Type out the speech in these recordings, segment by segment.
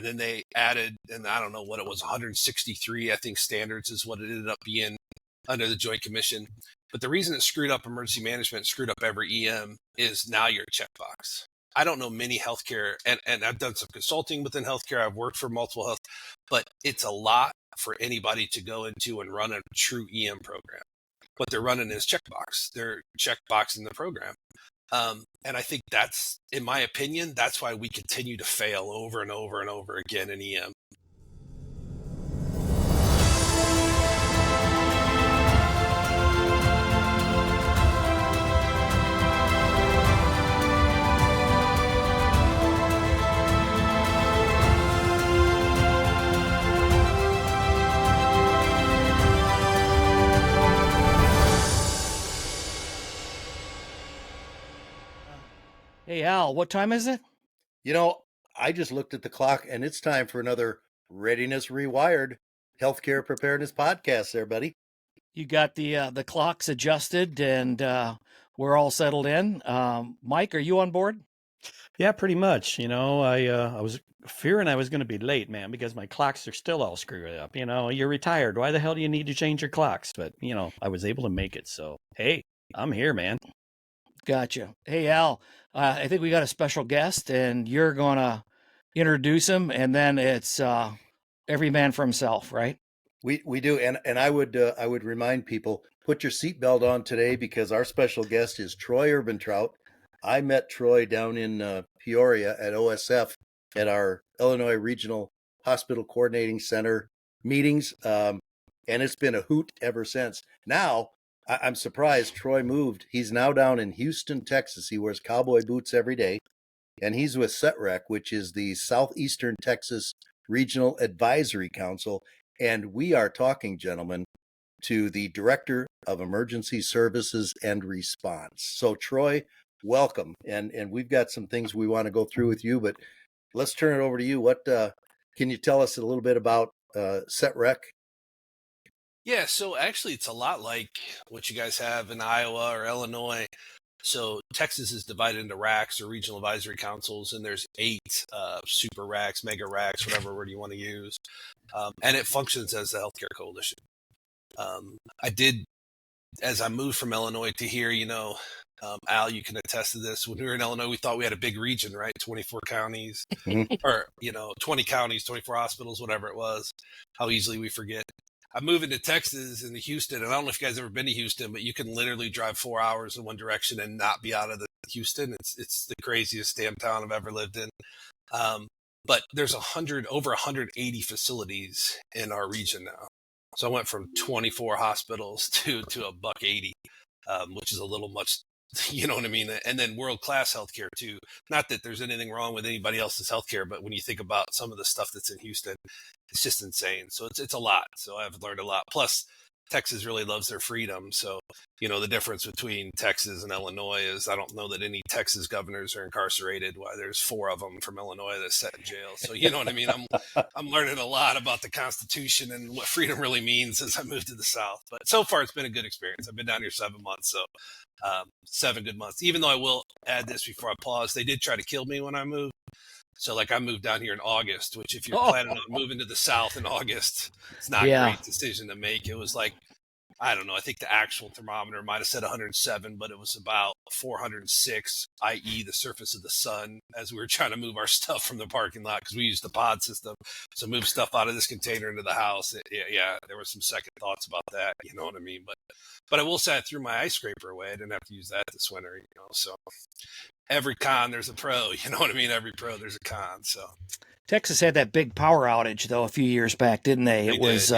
And then they added, and I don't know what it was, 163, I think, standards is what it ended up being under the Joint Commission. But the reason it screwed up emergency management, screwed up every EM, is now you're a checkbox. I don't know many healthcare, and I've done some consulting within healthcare. I've worked for multiple health, but it's a lot for anybody to go into and run a true EM program. What they're running is checkbox. They're checkboxing the program. And I think that's, in my opinion, that's why we continue to fail over and over and over again in EM. Hey, Al, what time is it? You know, I just looked at the clock and it's time for another Readiness Rewired Healthcare Preparedness podcast there, buddy. You got the clocks adjusted and we're all settled in. Mike, are you on board? Yeah, pretty much. I was fearing I was going to be late, man, because my clocks are still all screwed up. You're retired. Why the hell do you need to change your clocks? But, I was able to make it. So, hey, I'm here, man. Gotcha. Hey, Al, I think we got a special guest and you're going to introduce him, and then it's every man for himself, right? We do. And I would remind people, put your seatbelt on today because our special guest is Troy Erbentraut. I met Troy down in Peoria at OSF at our Illinois Regional Hospital Coordinating Center meetings. And it's been a hoot ever since. Now, I'm surprised Troy moved. He's now down in Houston, Texas. He wears cowboy boots every day. And he's with SETRAC, which is the Southeastern Texas Regional Advisory Council. And we are talking, gentlemen, to the Director of Emergency Services and Response. So, Troy, welcome. And we've got some things we want to go through with you, but let's turn it over to you. What can you tell us a little bit about SETRAC? Yeah, so actually it's a lot like what you guys have in Iowa or Illinois. So Texas is divided into RACs or regional advisory councils, and there's 8 super RACs, mega RACs, whatever word you want to use. And it functions as the healthcare coalition. As I moved from Illinois to here, Al, you can attest to this. When we were in Illinois, we thought we had a big region, right? 24 counties or, 20 counties, 24 hospitals, whatever it was. How easily we forget. I'm moving to Texas and to Houston, and I don't know if you guys ever been to Houston, but you can literally drive 4 hours in one direction and not be out of Houston. It's the craziest damn town I've ever lived in. But there's over 180 facilities in our region now. So I went from 24 hospitals to a buck 80, which is a little much. You know what I mean? And then world-class healthcare too. Not that there's anything wrong with anybody else's healthcare, but when you think about some of the stuff that's in Houston, it's just insane. So it's a lot. So I've learned a lot. Plus, Texas really loves their freedom. So, the difference between Texas and Illinois is I don't know that any Texas governors are incarcerated. Why there's 4 of them from Illinois that's set in jail. So you know what I mean? I'm learning a lot about the Constitution and what freedom really means as I move to the South. But so far, it's been a good experience. I've been down here 7 months. So 7 good months. Even though I will add this before I pause, they did try to kill me when I moved. So I moved down here in August, which if you're planning on moving to the South in August, it's not a great decision to make. It was like, I don't know, I think the actual thermometer might have said 107, but it was about 406, i.e. the surface of the sun, as we were trying to move our stuff from the parking lot because we used the pod system. So move stuff out of this container into the house. Yeah, there were some second thoughts about that, you know what I mean? But I will say I threw my ice scraper away. I didn't have to use that this winter, so every con, there's a pro, you know what I mean? Every pro, there's a con, so. Texas had that big power outage, though, a few years back, didn't they? It was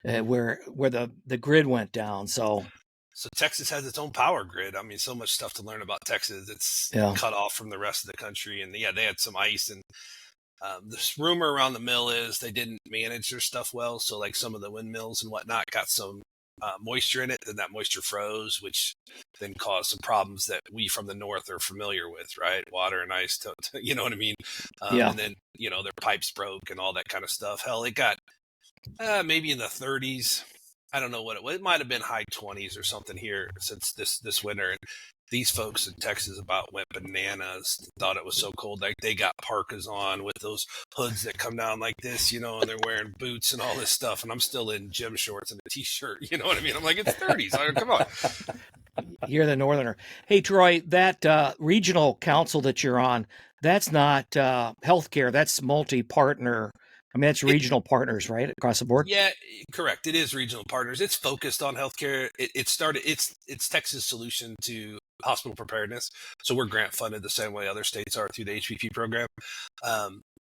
where the grid went down, So Texas has its own power grid. I mean, so much stuff to learn about Texas. It's cut off from the rest of the country. And, they had some ice. And this rumor around the mill is they didn't manage their stuff well. So, like some of the windmills and whatnot got some moisture in it, then that moisture froze, which then caused some problems that we from the north are familiar with, right? Water and ice, you know what I mean? And then, their pipes broke and all that kind of stuff. Hell, it got maybe in the 30s. I don't know what it was. It might have been high 20s or something here since this winter. these folks in Texas about went bananas, thought it was so cold. Like they got parkas on with those hoods that come down like this, and they're wearing boots and all this stuff. And I'm still in gym shorts and a t-shirt. You know what I mean? I'm like, it's 30s. Come on. You're the northerner. Hey, Troy, that regional council that you're on, that's not healthcare. That's multi-partner. I mean, that's regional partners, right, across the board? Yeah, correct. It is regional partners. It's focused on healthcare. It's Texas' solution to hospital preparedness. So we're grant funded the same way other states are through the HPP program.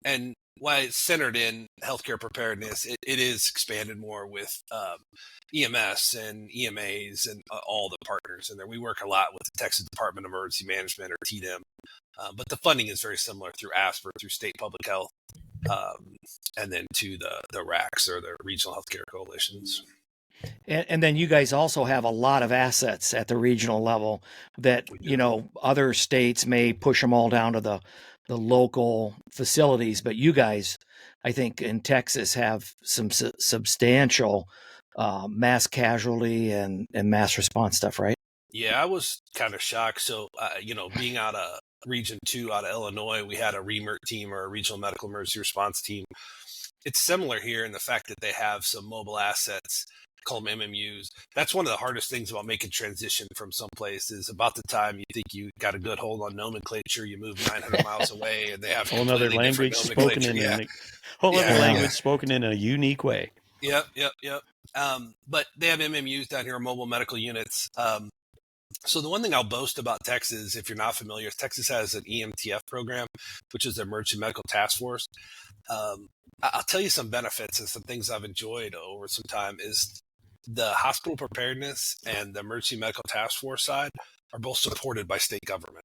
And while it's centered in healthcare preparedness, it is expanded more with EMS and EMAs and all the partners in there. We work a lot with the Texas Department of Emergency Management, or TDEM. But the funding is very similar through ASPR, through state public health. And then to the RACs, or the regional healthcare coalitions. And then you guys also have a lot of assets at the regional level that, other states may push them all down to the local facilities. But you guys, I think in Texas, have some substantial mass casualty and mass response stuff, right? Yeah, I was kind of shocked. So, being out of Region 2 out of Illinois, we had a REMERT team, or a regional medical emergency response team. It's similar here in the fact that they have some mobile assets, call them MMUs. That's one of the hardest things about making transition from someplace, is about the time you think you got a good hold on nomenclature, you move 900 miles away and they have whole other language spoken in other language spoken in a unique way. Yep. But they have MMUs down here, mobile medical units. So the one thing I'll boast about Texas, if you're not familiar, is Texas has an EMTF program, which is the Emergency Medical Task Force. I'll tell you some benefits and some things I've enjoyed over some time is the hospital preparedness and the Emergency Medical Task Force side are both supported by state government.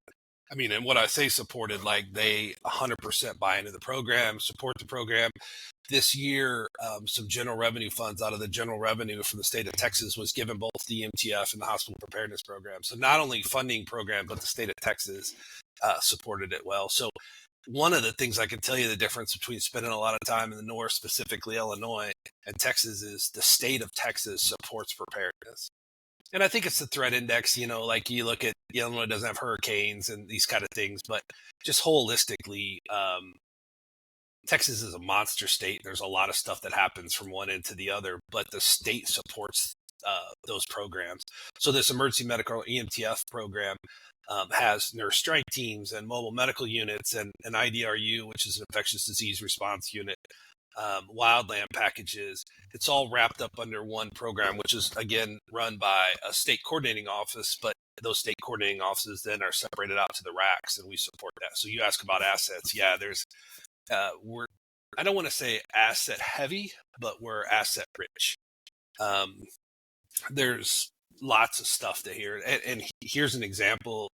I mean, and what I say supported, like they 100% buy into the program, support the program. This year, some general revenue funds out of the general revenue from the state of Texas was given both the EMTF and the hospital preparedness program. So not only funding program, but the state of Texas supported it well. So one of the things I can tell you the difference between spending a lot of time in the north, specifically Illinois, and Texas, is the state of Texas supports preparedness. And I think it's the threat index, like you look at Illinois doesn't have hurricanes and these kind of things, but just holistically, Texas is a monster state. There's a lot of stuff that happens from one end to the other, but the state supports those programs. So this emergency medical EMTF program has nurse strike teams and mobile medical units and an IDRU, which is an infectious disease response unit, wildland packages. It's all wrapped up under one program, which is, again, run by a state coordinating office, but those state coordinating offices then are separated out to the RACs, and we support that. So you ask about assets. Yeah, there's I don't want to say asset heavy, but we're asset rich. There's lots of stuff to hear. And here's an example.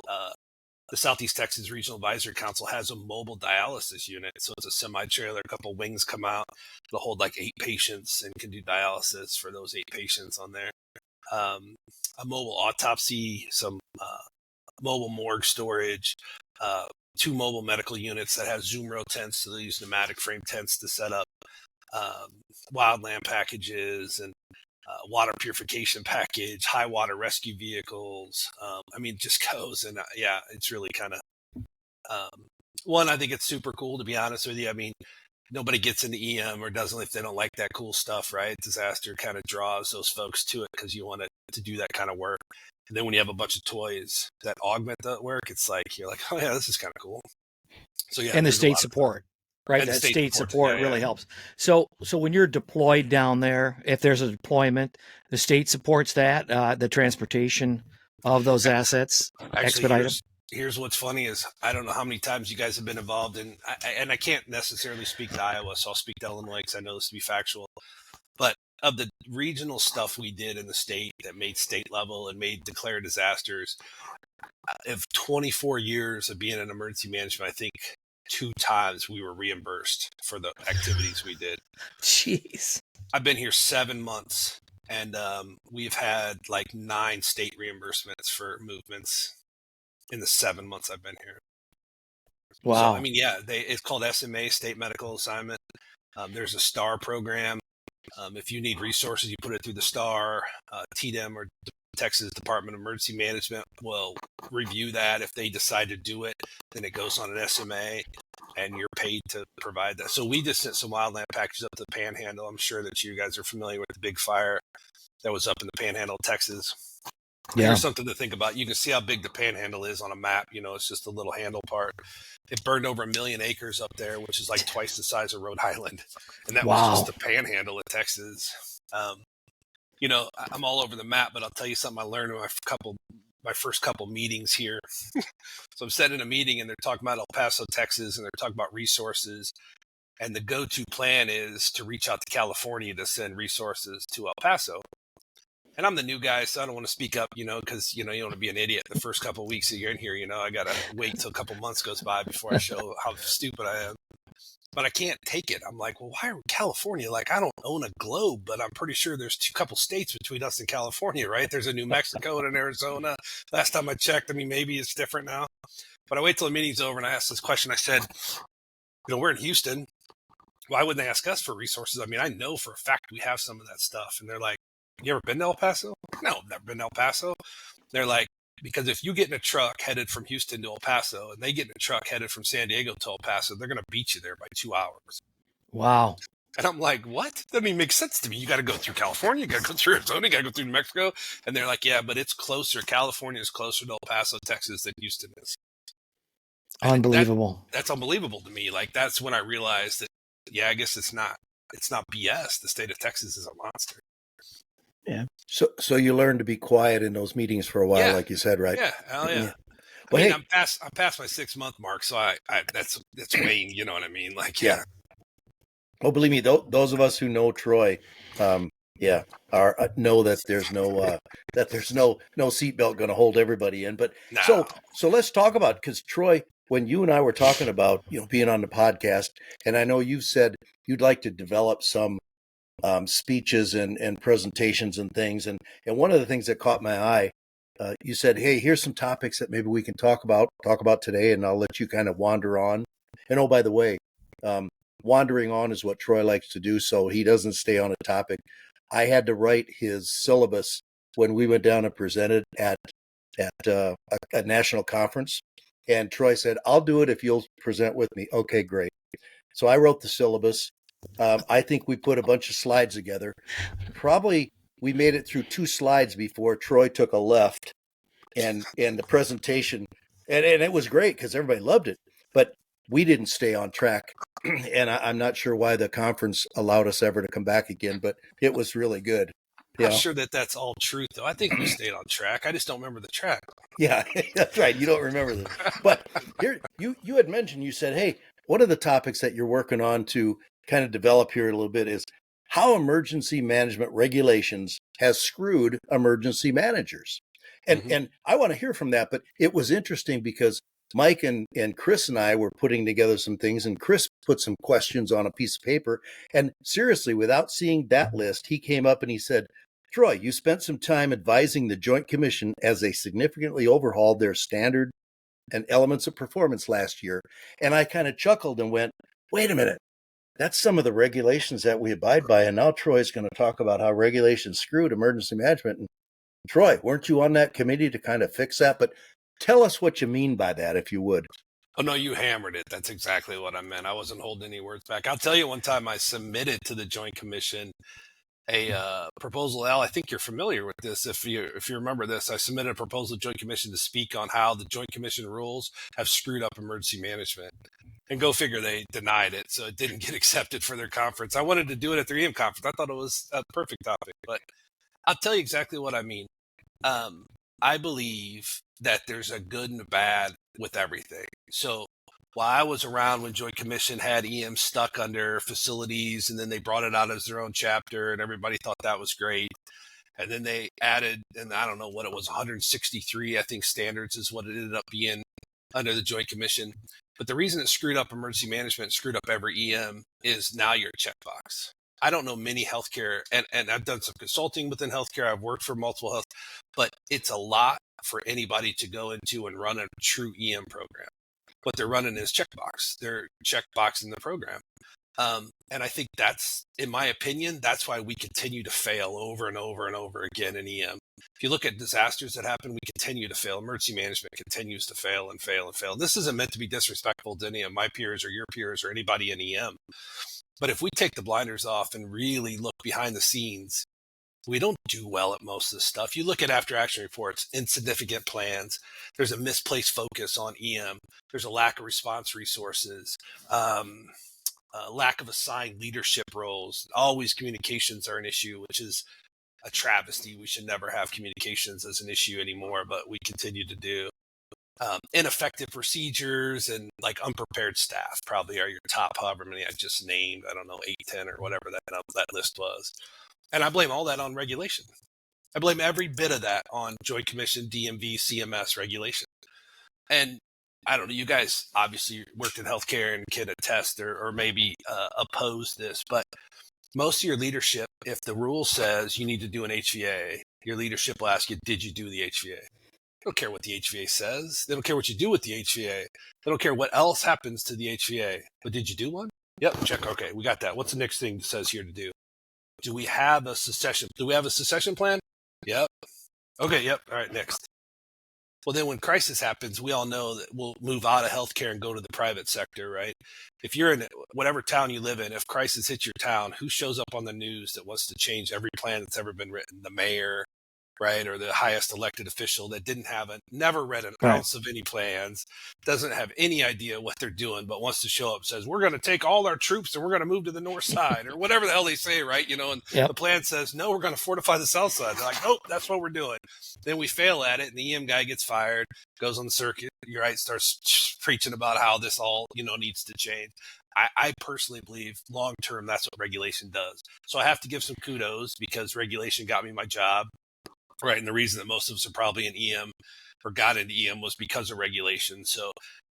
The Southeast Texas Regional Advisory Council has a mobile dialysis unit. So it's a semi-trailer, a couple wings come out. They'll hold like 8 patients and can do dialysis for those 8 patients on there. A mobile autopsy, some mobile morgue storage, 2 mobile medical units that have Zoom row tents, so they use pneumatic frame tents to set up wildland packages and water purification package, high water rescue vehicles. I mean, it just goes. And yeah, it's really kind of one, I think it's super cool, to be honest with you. I mean, nobody gets into EM or doesn't if they don't like that cool stuff, right? Disaster kind of draws those folks to it because you want to do that kind of work. And then when you have a bunch of toys that augment that work, it's like, you're like, oh yeah, this is kind of cool. So yeah. And the state support, right? That state support really helps. So when you're deployed down there, if there's a deployment, the state supports that, the transportation of those assets, expedited. Here's what's funny is I don't know how many times you guys have been involved in, and I can't necessarily speak to Iowa, so I'll speak to Illinois because I know this to be factual. But of the regional stuff we did in the state that made state level and made declared disasters, of 24 years of being in emergency management, I think 2 times we were reimbursed for the activities we did. Jeez. I've been here 7 months, and we've had like 9 state reimbursements for movements in the 7 months I've been here. Wow. So, I mean, yeah, it's called SMA, State Medical Assignment. There's a STAR program. If you need resources, you put it through the STAR. TDEM, or Texas Department of Emergency Management will review that. If they decide to do it, then it goes on an SMA, and you're paid to provide that. So we just sent some wildland packages up to the Panhandle. I'm sure that you guys are familiar with the big fire that was up in the Panhandle of Texas. Yeah. Here's something to think about. You can see how big the Panhandle is on a map. It's just a little handle part. It burned over 1 million acres up there, which is like twice the size of Rhode Island. And that was just the Panhandle of Texas. I'm all over the map, but I'll tell you something I learned in my first couple meetings here. So I'm sitting in a meeting and they're talking about El Paso, Texas, and they're talking about resources. And the go-to plan is to reach out to California to send resources to El Paso. And I'm the new guy, so I don't want to speak up, because, you don't want to be an idiot the first couple of weeks that you're in here. I got to wait till a couple months goes by before I show how stupid I am. But I can't take it. I'm like, well, why are California? Like, I don't own a globe, but I'm pretty sure there's a couple states between us and California, right? There's a New Mexico and an Arizona. Last time I checked, maybe it's different now. But I wait till the meeting's over and I ask this question. I said, we're in Houston. Why wouldn't they ask us for resources? I know for a fact we have some of that stuff. And they're like, you ever been to El Paso? No, I've never been to El Paso. They're like, because if you get in a truck headed from Houston to El Paso and they get in a truck headed from San Diego to El Paso, they're going to beat you there by 2 hours. Wow. And I'm like, what? That makes sense to me. You got to go through California, you got to go through Arizona, you got to go through New Mexico. And they're like, yeah, but it's closer. California is closer to El Paso, Texas than Houston is. Unbelievable. That's unbelievable to me. Like, that's when I realized that, I guess it's not BS. The state of Texas is a monster. Yeah. So you learn to be quiet in those meetings for a while, like you said, right? Yeah. Hell yeah. Well, I'm past my 6-month mark, so I that's Wayne. You know what I mean? Like, yeah. Oh, believe me, those of us who know Troy, know that there's no seatbelt going to hold everybody in. But no. So let's talk about, because Troy, when you and I were talking about being on the podcast, and I know you said you'd like to develop some speeches and presentations and things. And one of the things that caught my eye, you said, hey, here's some topics that maybe we can talk about today, and I'll let you kind of wander on. And oh, by the way, wandering on is what Troy likes to do, so he doesn't stay on a topic. I had to write his syllabus when we went down and presented at a national conference. And Troy said, I'll do it if you'll present with me. Okay, great. So I wrote the syllabus. I think we put a bunch of slides together. Probably we made it through 2 slides before Troy took a left, and the presentation, and it was great because everybody loved it, but we didn't stay on track. And I'm not sure why the conference allowed us ever to come back again, but it was really good. I'm sure that's all truth, though. I think we stayed on track. I just don't remember the track. Yeah, that's right. You don't remember this. But here, you had mentioned, you said, hey, one of the topics that you're working on to kind of develop here a little bit is how emergency management regulations has screwed emergency managers. And I want to hear from that, but it was interesting because Mike and Chris and I were putting together some things, and Chris put some questions on a piece of paper. And seriously, without seeing that list, he came up and he said, Troy, you spent some time advising the Joint Commission as they significantly overhauled their standard and elements of performance last year. And I kind of chuckled and went, wait a minute. That's some of the regulations that we abide by. And now Troy's going to talk about how regulations screwed emergency management. And Troy, weren't you on that committee to kind of fix that? But tell us what you mean by that, if you would. Oh, no, you hammered it. That's exactly what I meant. I wasn't holding any words back. I'll tell you, one time I submitted to the Joint Commission a proposal. Al, I think you're familiar with this. If you remember this, I submitted a proposal to the Joint Commission to speak on how the Joint Commission rules have screwed up emergency management. And go figure, they denied it, so it didn't get accepted for their conference. I wanted to do it at their EM conference. I thought it was a perfect topic, but I'll tell you exactly what I mean. I believe that there's a good and a bad with everything. So while I was around when Joint Commission had EM stuck under facilities, and then they brought it out as their own chapter, and everybody thought that was great. And then they added, and I don't know what it was, 163, I think, standards is what it ended up being under the Joint Commission. But the reason it screwed up emergency management, screwed up every EM, is now you're a checkbox. I don't know many healthcare, and I've done some consulting within healthcare. I've worked for multiple health, but it's a lot for anybody to go into and run a true EM program. What they're running is checkbox. They're checkboxing the program. And I think that's, in my opinion, that's why we continue to fail over and over and over again in EM. If you look at disasters that happen, we continue to fail. Emergency management continues to fail and fail and fail. This isn't meant to be disrespectful to any of my peers or your peers or anybody in EM. But if we take the blinders off and really look behind the scenes, we don't do well at most of this stuff. You look at after action reports, insignificant plans. There's a misplaced focus on EM. There's a lack of response resources, lack of assigned leadership roles. Always communications are an issue, which is a travesty. We should never have communications as an issue anymore, but we continue to do. Ineffective procedures and like unprepared staff probably are your top, however many I just named. I don't know, 8, 10 or whatever that list was. And I blame all that on regulation. I blame every bit of that on Joint Commission, DMV, CMS regulation. And I don't know, you guys obviously worked in healthcare and can attest or maybe oppose this, but most of your leadership, if the rule says you need to do an HVA, your leadership will ask you, did you do the HVA? They don't care what the HVA says. They don't care what you do with the HVA. They don't care what else happens to the HVA. But did you do one? Yep, check. Okay, we got that. What's the next thing it says here to do? Do we have a succession? Do we have a succession plan? Yep. Okay, yep. All right, next. Well, then when crisis happens, we all know that we'll move out of healthcare and go to the private sector, right? If you're in whatever town you live in, if crisis hits your town, who shows up on the news that wants to change every plan that's ever been written? The mayor, right? Or the highest elected official that never read an ounce of any plans, doesn't have any idea what they're doing, but wants to show up, says, we're going to take all our troops and we're going to move to the north side or whatever the hell they say, right? And the plan says, no, we're going to fortify the south side. They're like, nope, that's what we're doing. Then we fail at it and the EM guy gets fired, goes on the circuit, you're right, starts preaching about how this all, needs to change. I personally believe long-term, that's what regulation does. So I have to give some kudos because regulation got me my job. Right. And the reason that most of us are probably in EM or got into EM was because of regulation. So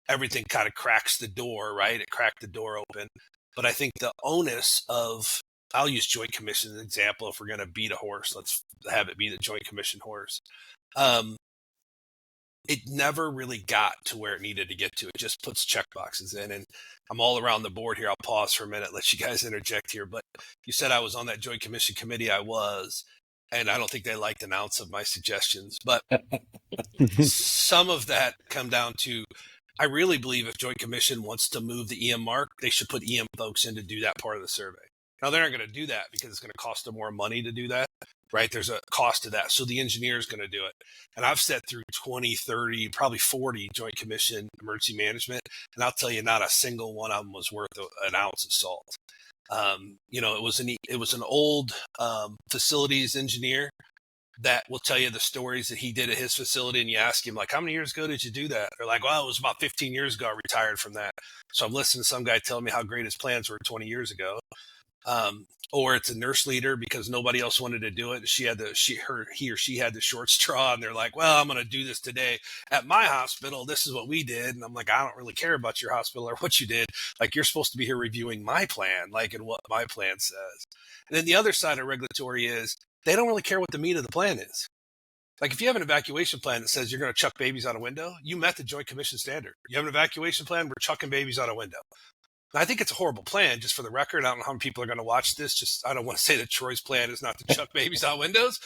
everything kind of cracks the door, right? It cracked the door open. But I think the onus of, I'll use Joint Commission as an example. If we're going to beat a horse, let's have it be the Joint Commission horse. It never really got to where it needed to get to. It just puts check boxes in. And I'm all around the board here. I'll pause for a minute, let you guys interject here. But you said I was on that Joint Commission committee. I was. And I don't think they liked an ounce of my suggestions, but some of that come down to, I really believe if Joint Commission wants to move the EM mark, they should put EM folks in to do that part of the survey. Now, they're not going to do that because it's going to cost them more money to do that, right? There's a cost to that. So the engineer is going to do it. And I've sat through 20, 30, probably 40 Joint Commission emergency management. And I'll tell you, not a single one of them was worth an ounce of salt. It was an old facilities engineer that will tell you the stories that he did at his facility. And you ask him, like, how many years ago did you do that? They're like, well, it was about 15 years ago. I retired from that. So I'm listening to some guy telling me how great his plans were 20 years ago. Or it's a nurse leader because nobody else wanted to do it. He or she had the short straw and they're like, well, I'm going to do this today at my hospital. This is what we did. And I'm like, I don't really care about your hospital or what you did. Like, you're supposed to be here reviewing my plan, like, and what my plan says. And then the other side of regulatory is they don't really care what the meat of the plan is. Like, if you have an evacuation plan that says you're going to chuck babies out a window, you met the Joint Commission standard. You have an evacuation plan, we're chucking babies out a window. I think it's a horrible plan, just for the record. I don't know how many people are going to watch this. I don't want to say that Troy's plan is not to chuck babies out windows.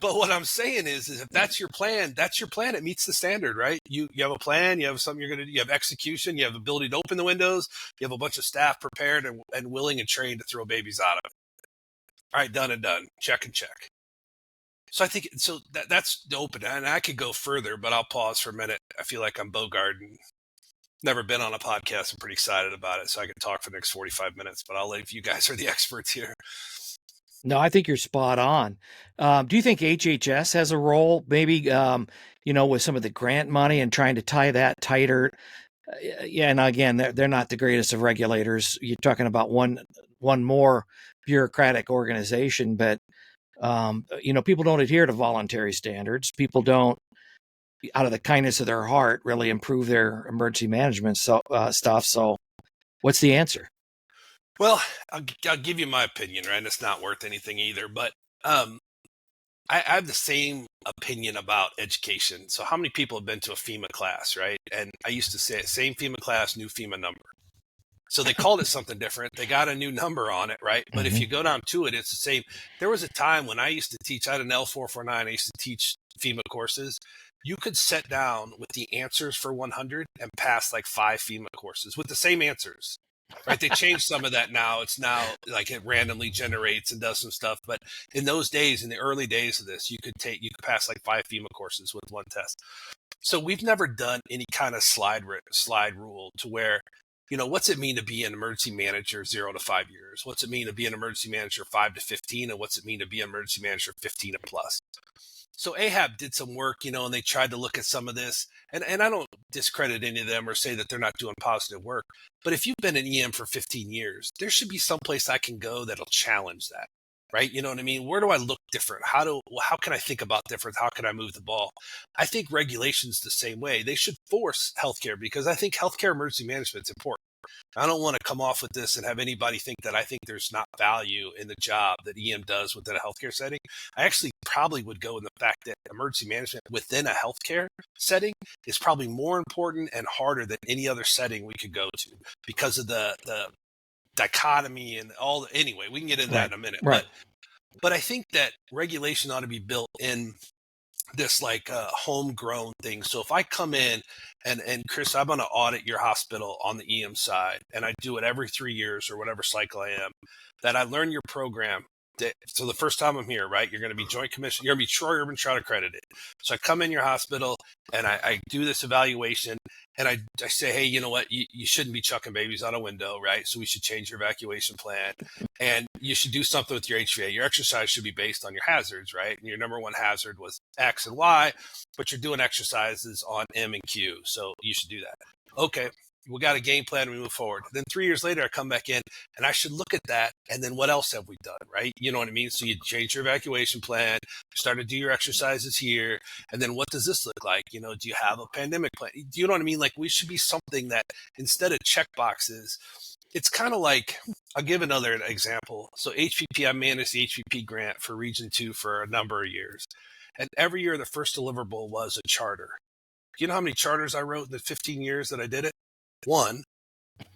But what I'm saying is if that's your plan, that's your plan. It meets the standard, right? You have a plan, you have something you're going to do, you have execution, you have the ability to open the windows, you have a bunch of staff prepared and willing and trained to throw babies out of it. All right, done and done. Check and check. So I think that's open. And I could go further, but I'll pause for a minute. I feel like I'm Bogart and never been on a podcast. I'm pretty excited about it, so I could talk for the next 45 minutes, but I'll let you guys are the experts here. No, I think you're spot on. Do you think HHS has a role, maybe, with some of the grant money and trying to tie that tighter? Yeah, and again, they're not the greatest of regulators. You're talking about one more bureaucratic organization, but, people don't adhere to voluntary standards. People don't, out of the kindness of their heart, really improve their emergency management stuff. So what's the answer? Well, I'll give you my opinion, right? And it's not worth anything either, but I have the same opinion about education. So how many people have been to a FEMA class, right? And I used to say, same FEMA class, new FEMA number. So they called it something different. They got a new number on it, right? But if you go down to it, it's the same. There was a time when I used to teach, I had an L449, I used to teach FEMA courses. You could sit down with the answers for 100 and pass like 5 FEMA courses with the same answers, right? They changed some of that now. It's now like it randomly generates and does some stuff. But in those days, in the early days of this, you could pass like 5 FEMA courses with one test. So we've never done any kind of slide rule to where, what's it mean to be an emergency manager 0 to 5 years? What's it mean to be an emergency manager 5 to 15? And what's it mean to be an emergency manager 15 and plus? So AHAB did some work, and they tried to look at some of this. And I don't discredit any of them or say that they're not doing positive work. But if you've been an EM for 15 years, there should be some place I can go that'll challenge that. Right? You know what I mean? Where do I look different? How can I think about different? How can I move the ball? I think regulations the same way. They should force healthcare, because I think healthcare emergency management is important. I don't want to come off with this and have anybody think that I think there's not value in the job that EM does within a healthcare setting. I actually probably would go in the fact that emergency management within a healthcare setting is probably more important and harder than any other setting we could go to, because of the dichotomy and anyway, we can get into that in a minute. Right. But I think that regulation ought to be built in this like homegrown thing. So if I come in and Chris, I'm going to audit your hospital on the EM side, and I do it every 3 years or whatever cycle I am, that I learn your program. So the first time I'm here, right, you're going to be Joint Commission, you're going to be Troy Erbentraut accredited. So I come in your hospital and I do this evaluation, and I say, hey, you know what, you shouldn't be chucking babies out a window, right? So we should change your evacuation plan, and you should do something with your HVA. Your exercise should be based on your hazards, right? And your number one hazard was X and Y, but you're doing exercises on M and Q. So you should do that. Okay. We got a game plan, we move forward. Then 3 years later, I come back in and I should look at that. And then what else have we done, right? You know what I mean? So you change your evacuation plan, start to do your exercises here. And then what does this look like? Do you have a pandemic plan? Do you know what I mean? Like, we should be something that instead of check boxes, it's kind of like, I'll give another example. So HPP, I managed the HPP grant for Region 2 for a number of years. And every year, the first deliverable was a charter. Do you know how many charters I wrote in the 15 years that I did it? One,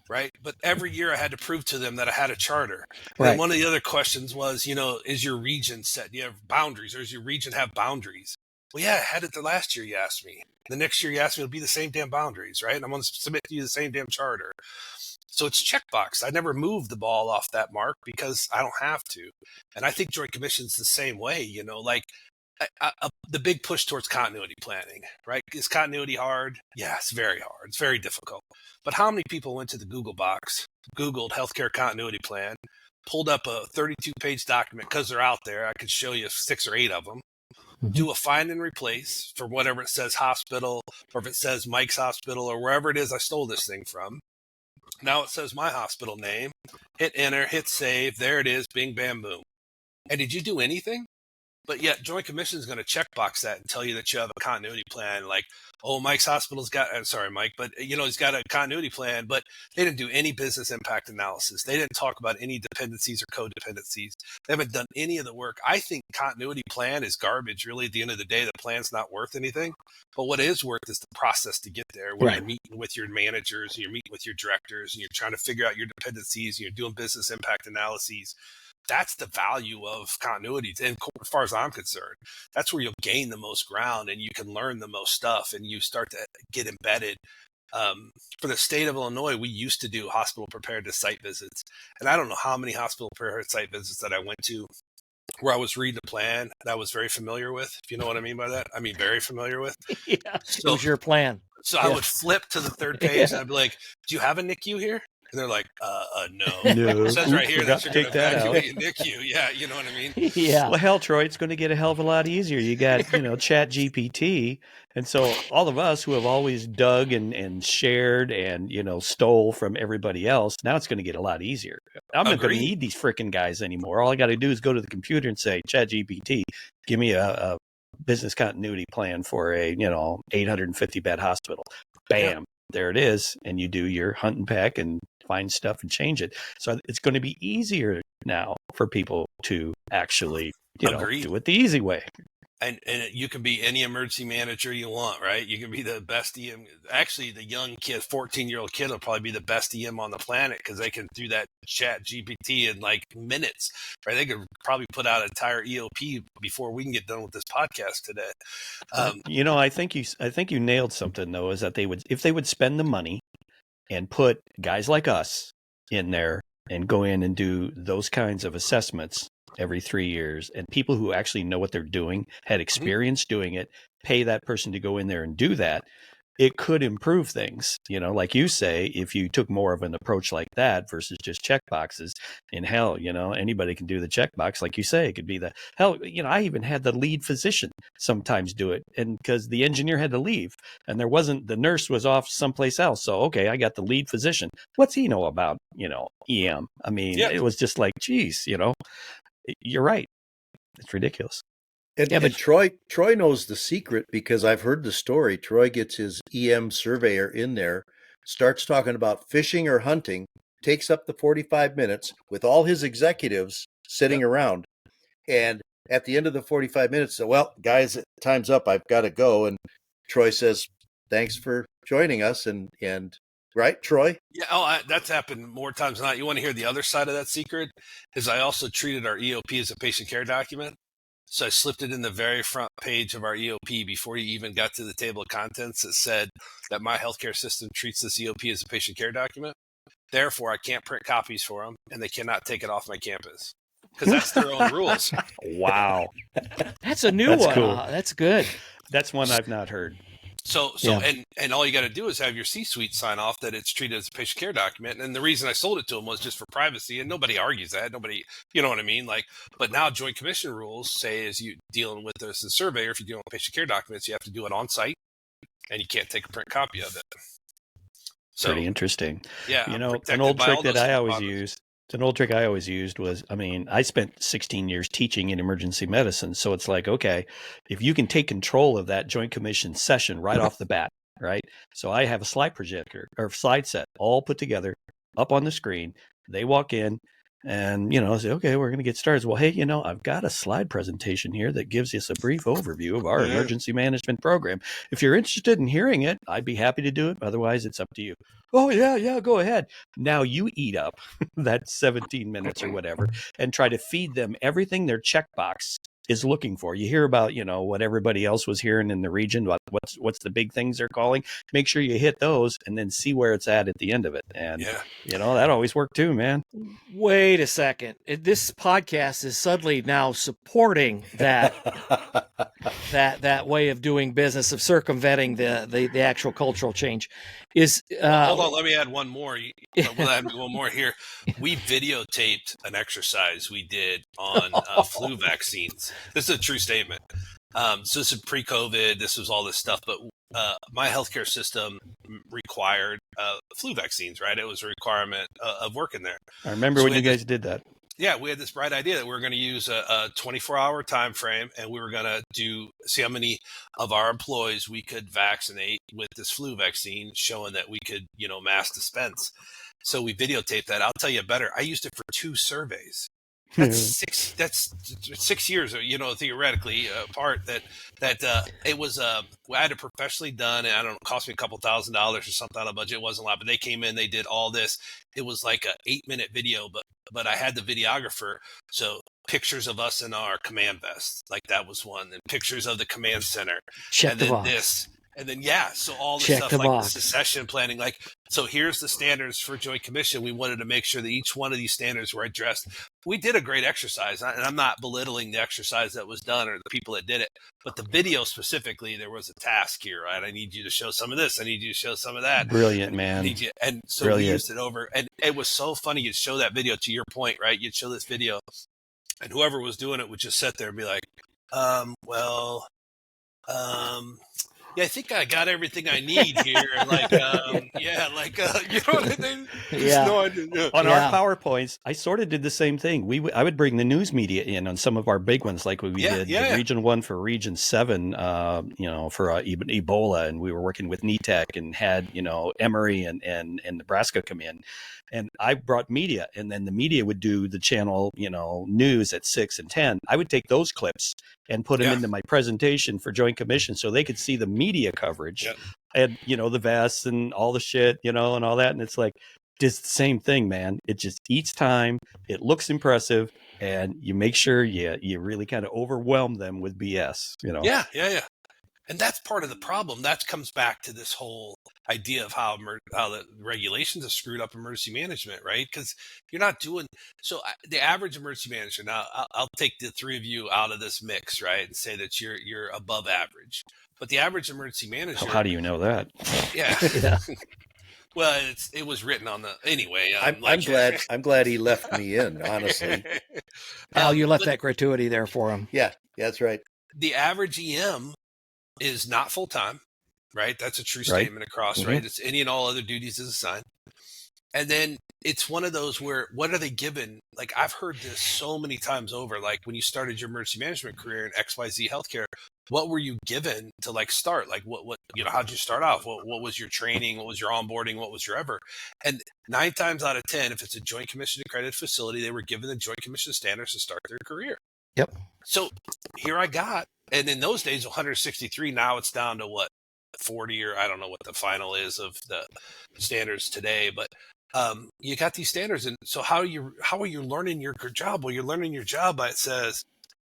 right? But every year I had to prove to them that I had a charter. And then one of the other questions was, is your region set? Do you have boundaries, or does your region have boundaries? Well, yeah, I had it the last year you asked me. The next year you asked me, it'll be the same damn boundaries, right? And I'm going to submit to you the same damn charter. So it's checkbox. I never moved the ball off that mark because I don't have to. And I think Joint Commission's the same way, the big push towards continuity planning, right? Is continuity hard? Yeah, it's very hard. It's very difficult. But how many people went to the Google box, Googled healthcare continuity plan, pulled up a 32-page document, because they're out there, I could show you 6 or 8 of them, do a find and replace for whatever it says hospital, or if it says Mike's hospital, or wherever it is I stole this thing from. Now it says my hospital name, hit enter, hit save, there it is, bing, bam, boom. And did you do anything? But yet Joint Commission is going to checkbox that and tell you that you have a continuity plan. Like, oh, Mike's hospital's got, sorry, Mike, but he's got a continuity plan, but they didn't do any business impact analysis. They didn't talk about any dependencies or codependencies. They haven't done any of the work. I think continuity plan is garbage. Really, at the end of the day, the plan's not worth anything. But what is worth is the process to get there, where you're meeting with your managers, and you're meeting with your directors, and you're trying to figure out your dependencies, and you're doing business impact analyses. That's the value of continuity. And as far as I'm concerned, that's where you'll gain the most ground and you can learn the most stuff and you start to get embedded. For the state of Illinois, we used to do hospital preparedness site visits. And I don't know how many hospital preparedness site visits that I went to where I was reading the plan that I was very familiar with. If you know what I mean by that, I mean very familiar with. Yeah, so, it was your plan. So I would flip to the third page and I'd be like, do you have a NICU here? And they're like, no. It says right here that you're going to evacuate NICU. Yeah, you know what I mean? Yeah. Well, hell, Troy, it's going to get a hell of a lot easier. You got, Chat GPT. And so all of us who have always dug and shared and, stole from everybody else, now it's going to get a lot easier. I'm not going to need these freaking guys anymore. All I got to do is go to the computer and say, Chat GPT, give me a business continuity plan for a, 850 bed hospital. Bam. Yeah. There it is. And you do your hunt and peck and find stuff and change it. So it's going to be easier now for people to actually, do it the easy way. And you can be any emergency manager you want, right? You can be the best EM. Actually, the young kid, 14-year-old kid, will probably be the best EM on the planet because they can do that chat GPT in like minutes, right? They could probably put out an entire EOP before we can get done with this podcast today. I think you nailed something though, is that if they would spend the money and put guys like us in there and go in and do those kinds of assessments every 3 years, and people who actually know what they're doing, had experience doing it, pay that person to go in there and do that, it could improve things. Like you say, if you took more of an approach like that versus just check boxes, in hell, anybody can do the checkbox. Like you say, it could be I even had the lead physician sometimes do it, and because the engineer had to leave and the nurse was off someplace else. So, okay, I got the lead physician. What's he know about, EM? I mean, It was just like, geez, you're right. It's ridiculous. And Troy knows the secret because I've heard the story. Troy gets his EM surveyor in there, starts talking about fishing or hunting, takes up the 45 minutes with all his executives sitting around. And at the end of the 45 minutes, well, guys, time's up. I've got to go. And Troy says, thanks for joining us. And right, Troy? Yeah, that's happened more times than not. You want to hear the other side of that secret? Is I also treated our EOP as a patient care document. So I slipped it in the very front page of our EOP before you even got to the table of contents that said that my healthcare system treats this EOP as a patient care document. Therefore, I can't print copies for them, and they cannot take it off my campus because that's their own rules. Wow. That's a new one. Cool. That's good. That's one I've not heard. So and all you got to do is have your C-suite sign off that it's treated as a patient care document. And the reason I sold it to them was just for privacy, and nobody argues that. Nobody, you know what I mean? But now Joint Commission rules say, as you dealing with this as a surveyor, if you're dealing with patient care documents, you have to do it on site, and you can't take a print copy of it. So, pretty interesting. Yeah, an old trick that I always used. An old trick I always used was, I spent 16 years teaching in emergency medicine. So it's like, okay, if you can take control of that Joint Commission session right off the bat, right? So I have a slide projector or slide set all put together up on the screen. They walk in and, say, okay, we're going to get started. Well, hey, I've got a slide presentation here that gives us a brief overview of our emergency management program. If you're interested in hearing it, I'd be happy to do it. Otherwise, it's up to you. Oh, yeah, go ahead. Now you eat up that 17 minutes or whatever and try to feed them everything their checkbox is looking for. You hear about, what everybody else was hearing in the region, what's the big things they're calling. Make sure you hit those and then see where it's at the end of it. And, that always worked too, man. Wait a second. This podcast is suddenly now supporting that that way of doing business, of circumventing the actual cultural change. Hold on, let me add one more. We'll add one more here. We videotaped an exercise we did on flu vaccines. This is a true statement. So this is pre-COVID. This was all this stuff, but my healthcare system required flu vaccines, right? It was a requirement of working there. I remember when you guys did that. Yeah, we had this bright idea that we were going to use a 24-hour time frame, and we were going to see how many of our employees we could vaccinate with this flu vaccine, showing that we could, mass dispense. So we videotaped that. I'll tell you better. I used it for 2 surveys. That's 6 years, theoretically apart. That it was I had it professionally done, and I don't know, it cost me a couple $1,000s or something on a budget. It wasn't a lot, but they came in, they did all this. It was like a 8-minute video, but I had the videographer, so pictures of us in our command vests, like that was one, and pictures of the command center, Check and the then box. And then, so all the Check stuff the like box. the succession planning, so here's the standards for Joint Commission. We wanted to make sure that each one of these standards were addressed. We did a great exercise, and I'm not belittling the exercise that was done or the people that did it, but the video specifically, there was a task here, right? I need you to show some of this. I need you to show some of that. Brilliant, man. And so we used it over, and it was so funny. You'd show that video, to your point, right? You'd show this video, and whoever was doing it would just sit there and be like, yeah, I think I got everything I need here. You know what I mean? Yeah. No idea. On our PowerPoints, I sort of did the same thing. I would bring the news media in on some of our big ones, like we did the Region 1 for Region 7, for Ebola, and we were working with NETEC and had, Emory and Nebraska come in. And I brought media, and then the media would do the channel, news at 6 and 10. I would take those clips and put them into my presentation for Joint Commission so they could see the media coverage and, the vests and all the shit, and all that. And it's like, just the same thing, man. It just each time it looks impressive, and you make sure you really kind of overwhelm them with BS, Yeah. And that's part of the problem. That comes back to this whole idea of how the regulations have screwed up emergency management, right? Because you're not doing the average emergency manager. Now, I'll take the three of you out of this mix, right, and say that you're above average. But the average emergency manager. How do you know that? Yeah. Yeah. Well, it was written on the anyway. I'm glad he left me in. Honestly, Al, you left that gratuity there for him. Yeah, that's right. The average EM is not full time, right? That's a true statement across, right? It's any and all other duties is assigned. And then it's one of those where, what are they given? Like, I've heard this so many times over, like when you started your emergency management career in XYZ healthcare, what were you given to start? Like what, how'd you start off? What was your training? What was your onboarding? What was your ever? And 9 times out of 10, if it's a Joint Commission accredited facility, they were given the Joint Commission standards to start their career. Yep. So here I got, and in those days, 163, now it's down to 40, or I don't know what the final is of the standards today, but you got these standards. And so how are you learning your job? Well, you're learning your job by, it says,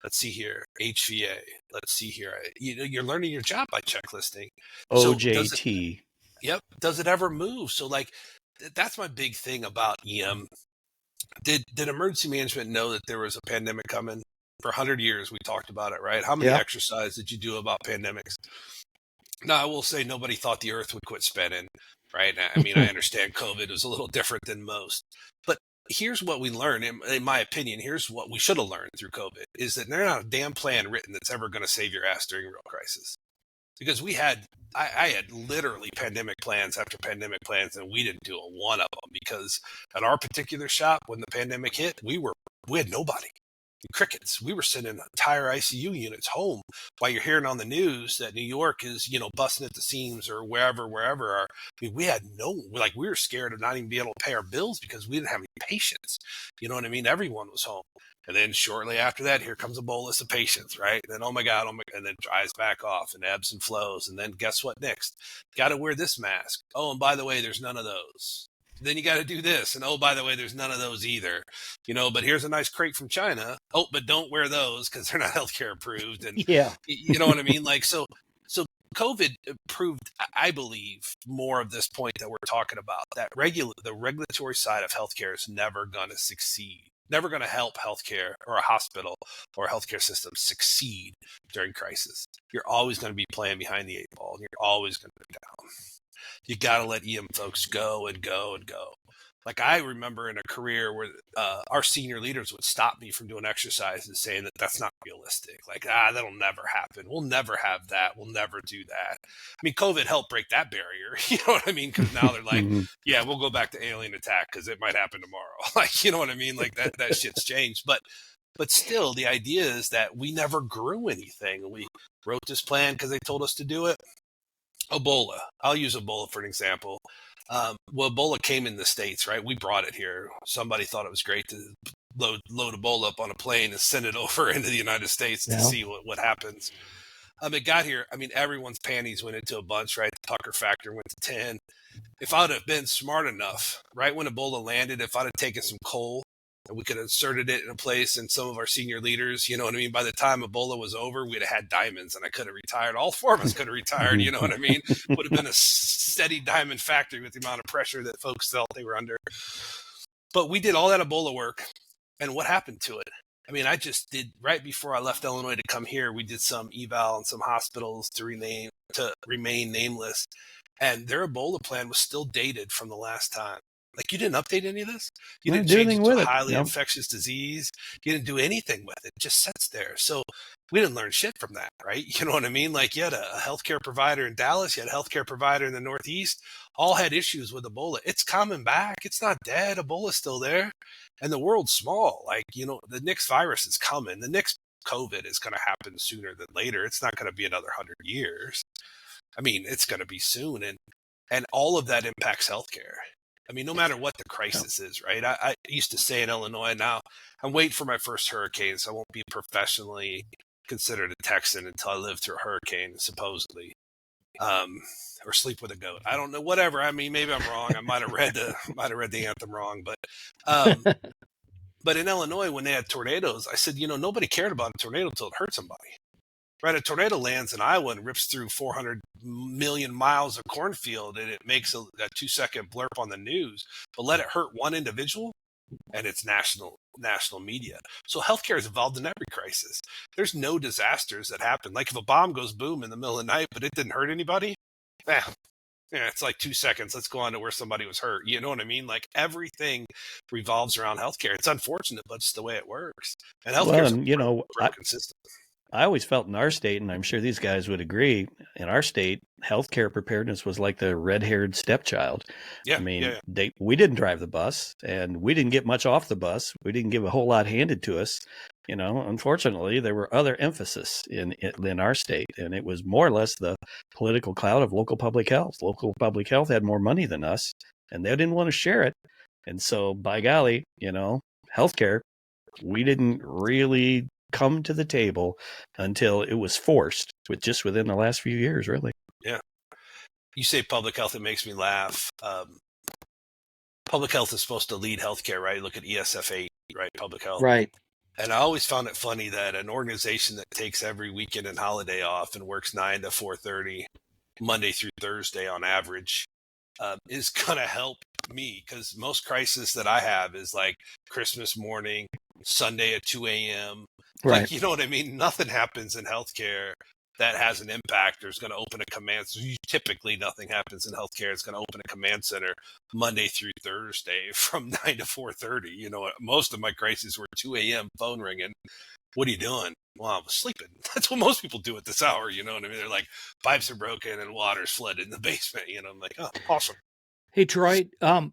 let's see here, HVA. Let's see here. You're learning your job by checklisting. OJT. Does it ever move? So that's my big thing about EM. Did emergency management know that there was a pandemic coming? For 100 years, we talked about it, right? How many exercises did you do about pandemics? Now, I will say nobody thought the earth would quit spinning, right? I mean, I understand COVID was a little different than most. But here's what we learned, in my opinion, here's what we should have learned through COVID, is that there's not a damn plan written that's ever going to save your ass during a real crisis. Because I had literally pandemic plans after pandemic plans, and we didn't do a one of them, because at our particular shop, when the pandemic hit, we had nobody. Crickets. We were sending entire ICU units home while you're hearing on the news that New York is, busting at the seams, or wherever. I mean, we had we were scared of not even being able to pay our bills because we didn't have any patients. You know what I mean? Everyone was home. And then shortly after that, here comes a bolus of patients, right? And then, oh my God, and then dries back off and ebbs and flows. And then guess what next? Got to wear this mask. Oh, and by the way, there's none of those. Then you got to do this. And oh, by the way, there's none of those either, but here's a nice crate from China. Oh, but don't wear those because they're not healthcare approved. And you know what I mean? So COVID proved, I believe, more of this point that we're talking about, that the regulatory side of healthcare is never going to succeed, never going to help healthcare or a hospital or a healthcare system succeed during crisis. You're always going to be playing behind the 8 ball, and you're always going to be down. You got to let EM folks go and go and go. Like, I remember in a career where our senior leaders would stop me from doing exercises, saying that that's not realistic. Like, that'll never happen. We'll never have that. We'll never do that. I mean, COVID helped break that barrier. You know what I mean? Because now they're like, yeah, we'll go back to alien attack because it might happen tomorrow. Like, you know what I mean? Like that shit's changed. But still, the idea is that we never grew anything. We wrote this plan because they told us to do it. Ebola. I'll use Ebola for an example. Well, Ebola came in the States, right? We brought it here. Somebody thought it was great to load Ebola up on a plane and send it over into the United States to see what happens. It got here. I mean, everyone's panties went into a bunch, right? The pucker factor went to 10. If I would have been smart enough, right when Ebola landed, if I'd have taken some coal and we could have inserted it in a place, and some of our senior leaders, you know what I mean? By the time Ebola was over, we'd have had diamonds, and I could have retired. All 4 of us could have retired, you know what I mean? Would have been a steady diamond factory with the amount of pressure that folks felt they were under. But we did all that Ebola work, and what happened to it? I mean, I just did, right before I left Illinois to come here, we did some eval in some hospitals to remain nameless, and their Ebola plan was still dated from the last time. Like, you didn't update any of this. You didn't change it to a highly infectious disease. You didn't do anything with it. It just sits there. So we didn't learn shit from that, right? You know what I mean? Like, you had a healthcare provider in Dallas. You had a healthcare provider in the Northeast. All had issues with Ebola. It's coming back. It's not dead. Ebola's still there. And the world's small. Like, the next virus is coming. The next COVID is going to happen sooner than later. It's not going to be another 100 years. I mean, it's going to be soon. And all of that impacts healthcare. I mean, no matter what the crisis is, right? I used to say in Illinois, now I'm waiting for my first hurricane, so I won't be professionally considered a Texan until I lived through a hurricane, supposedly. Or sleep with a goat. I don't know, whatever. I mean, maybe I'm wrong. I might have read the anthem wrong, but in Illinois, when they had tornadoes, I said, nobody cared about a tornado until it hurt somebody. Right? A tornado lands in Iowa and rips through 400 million miles of cornfield, and it makes a 2-second blurb on the news. But let it hurt one individual, and it's national media. So healthcare is involved in every crisis. There's no disasters that happen. Like if a bomb goes boom in the middle of the night, but it didn't hurt anybody, yeah, it's like 2 seconds. Let's go on to where somebody was hurt. You know what I mean? Like everything revolves around healthcare. It's unfortunate, but it's the way it works. And healthcare is consistent. I always felt in our state, and I'm sure these guys would agree, in our state, healthcare preparedness was like the red-haired stepchild. Yeah, I mean, we didn't drive the bus, and we didn't get much off the bus. We didn't give a whole lot handed to us. Unfortunately, there were other emphasis in our state, and it was more or less the political clout of local public health. Local public health had more money than us, and they didn't want to share it. And so, by golly, healthcare, we didn't really come to the table until it was forced within the last few years, really. Yeah. You say public health, it makes me laugh. Public health is supposed to lead healthcare, right? Look at ESF 8, right? Public health. Right. And I always found it funny that an organization that takes every weekend and holiday off and works 9 to 4:30, Monday through Thursday on average, is going to help me, because most crisis that I have is like Christmas morning, Sunday at 2 a.m. Right. Like, you know what I mean? Nothing happens in healthcare that has an impact or is going to open a command. Typically, nothing happens in healthcare. It's going to open a command center Monday through Thursday from 9 to 4:30. Most of my crises were 2 a.m. phone ringing. What are you doing? Well, I was sleeping. That's what most people do at this hour. You know what I mean? They're like, pipes are broken and water's flooded in the basement. I'm like, oh, awesome. Hey, Troy, do